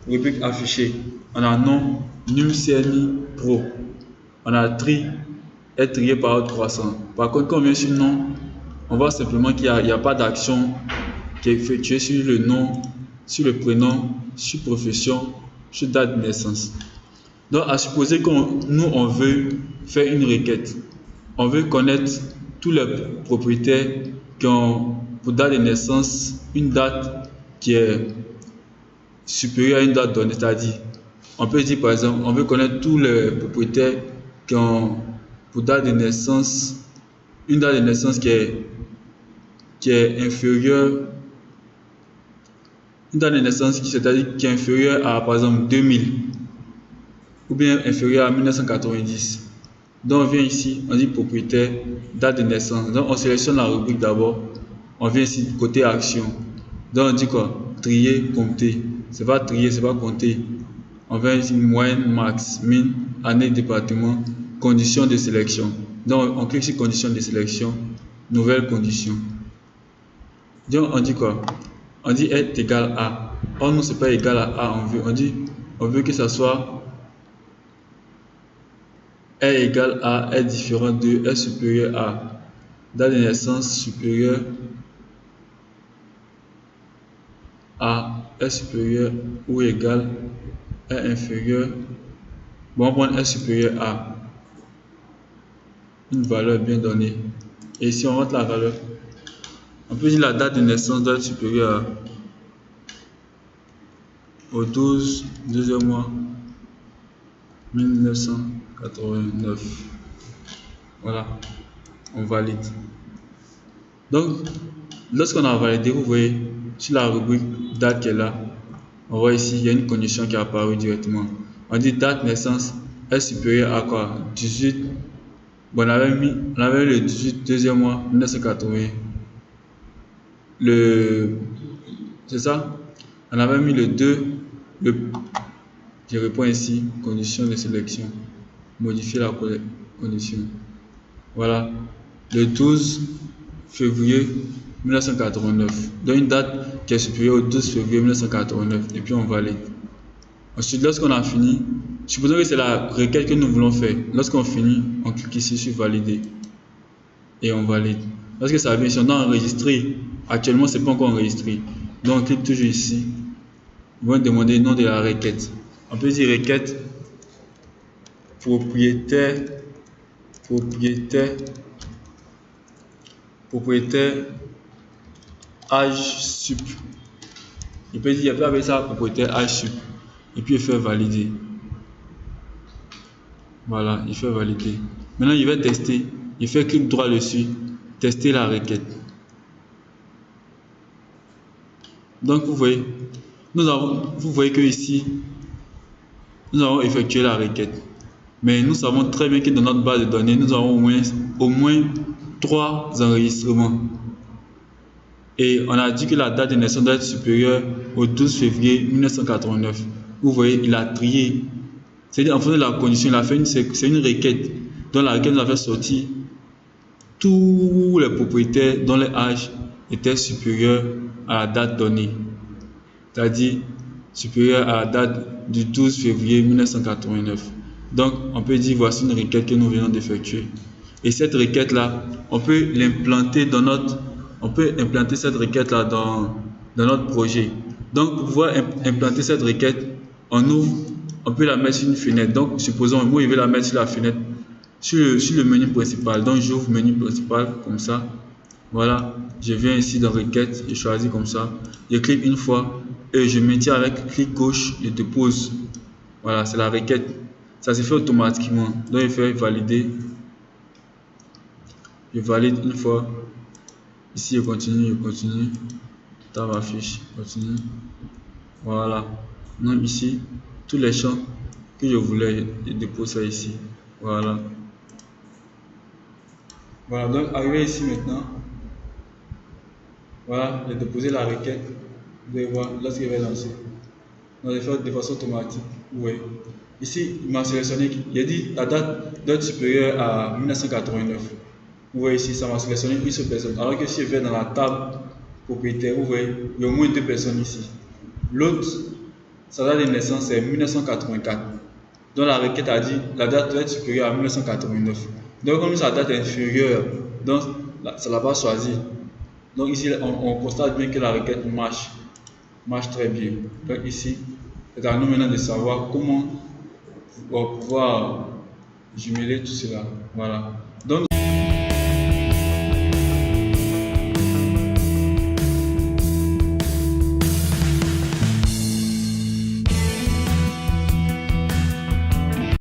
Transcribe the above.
rubrique affichée. On a nom, num CNI Pro. On a tri, est trié par ordre croissant. Par contre, quand on vient sur nom, on voit simplement qu'il n'y a pas d'action qui est effectuée sur le nom, sur le prénom, sur profession, sur date de naissance. Donc, à supposer que nous, on veut faire une requête. On veut connaître tous les propriétaires qui ont, pour date de naissance, une date qui est supérieure à une date donnée. C'est-à-dire, on peut dire par exemple, on veut connaître tous les propriétaires qui ont, pour date de naissance, une date de naissance qui est inférieure, une date de naissance c'est-à-dire qui est inférieure à par exemple 2000 ou bien inférieure à 1990. Donc on vient ici, on dit propriétaire, date de naissance. Donc on sélectionne la rubrique d'abord, on vient ici côté action. Donc on dit quoi? Trier, compter. C'est pas trier, c'est pas compter. On vient ici moyenne, max, min, année, département, conditions de sélection. Donc on clique sur conditions de sélection, nouvelle condition. Donc on dit quoi? On dit est égal à. Or non, c'est pas égal à A, on veut que ça soit est égal à, est différent de, est supérieur à. Date de naissance supérieure à, est supérieur ou égal, est inférieur. Bon, on prend est supérieur à une valeur bien donnée. Et si on rentre la valeur, on peut dire la date de naissance doit être supérieure au 12 deuxième mois 1989. Voilà, on valide. Donc, lorsqu'on a validé, vous voyez sur la rubrique date qui est là, on voit ici, il y a une condition qui est apparue directement. On dit date naissance est supérieure à quoi? 18. Bon, on avait le 18 deuxième mois 1980. C'est ça? On avait mis le 2. Je réponds ici, condition de sélection. Modifier la condition. Voilà. Le 12 février 1989. Donc une date qui est supérieure au 12 février 1989. Et puis on valide. Ensuite, lorsqu'on a fini, supposons que c'est la requête que nous voulons faire. Lorsqu'on finit, on clique ici sur valider. Et on valide. Lorsque ça vient, si on a enregistré, actuellement c'est pas encore enregistré. Donc on clique toujours ici. Ils vont demander le nom de la requête. On peut dire requête propriétaire âge sup. Il peut appeler ça propriétaire âge sup. Et puis il fait valider. Voilà, il fait valider. Maintenant il va tester. Il fait clic droit dessus. Tester la requête. Donc vous voyez que ici nous avons effectué la requête. Mais nous savons très bien que dans notre base de données, nous avons au moins 3 enregistrements. Et on a dit que la date de naissance doit être supérieure au 12 février 1989. Vous voyez, il a trié. C'est-à-dire, en fonction de la condition, c'est une requête. Dans la requête, nous a fait sortir tous les propriétaires dont les âges étaient supérieurs à la date donnée. C'est-à-dire, supérieur à la date du 12 février 1989. Donc, on peut dire, voici une requête que nous venons d'effectuer. Et cette requête-là, on peut l'implanter cette requête-là dans notre projet. Donc, pour pouvoir implanter cette requête, on peut la mettre sur une fenêtre. Donc, supposons, moi, je vais la mettre sur la fenêtre, sur le menu principal. Donc, j'ouvre le menu principal comme ça. Voilà, je viens ici dans requête, je choisis comme ça. Je clique une fois et je maintiens avec clic gauche, je dépose. Voilà, c'est la requête. Ça se fait automatiquement. Donc, je fais valider. Je valide une fois. Ici, je continue. Dans ma fiche, continue. Voilà. Donc, ici, tous les champs que je voulais, je dépose ça ici. Voilà. Voilà, donc, arrivé ici maintenant. Voilà, j'ai déposé la requête. Vous allez voir, lorsqu'il va lancer. Donc, je vais faire de façon automatique. Oui. Ici, il m'a sélectionné, il a dit la date doit être supérieure à 1989. Vous voyez ici, ça m'a sélectionné une seule personne. Alors que si je vais dans la table propriétaire, vous voyez, il y a au moins 2 personnes ici. L'autre, sa date de naissance c'est 1984. Donc la requête a dit la date doit être supérieure à 1989. Donc comme sa date est inférieure, donc ça l'a pas choisi. Donc ici on constate bien que la requête marche très bien. Donc ici, c'est à nous maintenant de savoir comment pouvoir jumeler tout cela. Voilà. Donc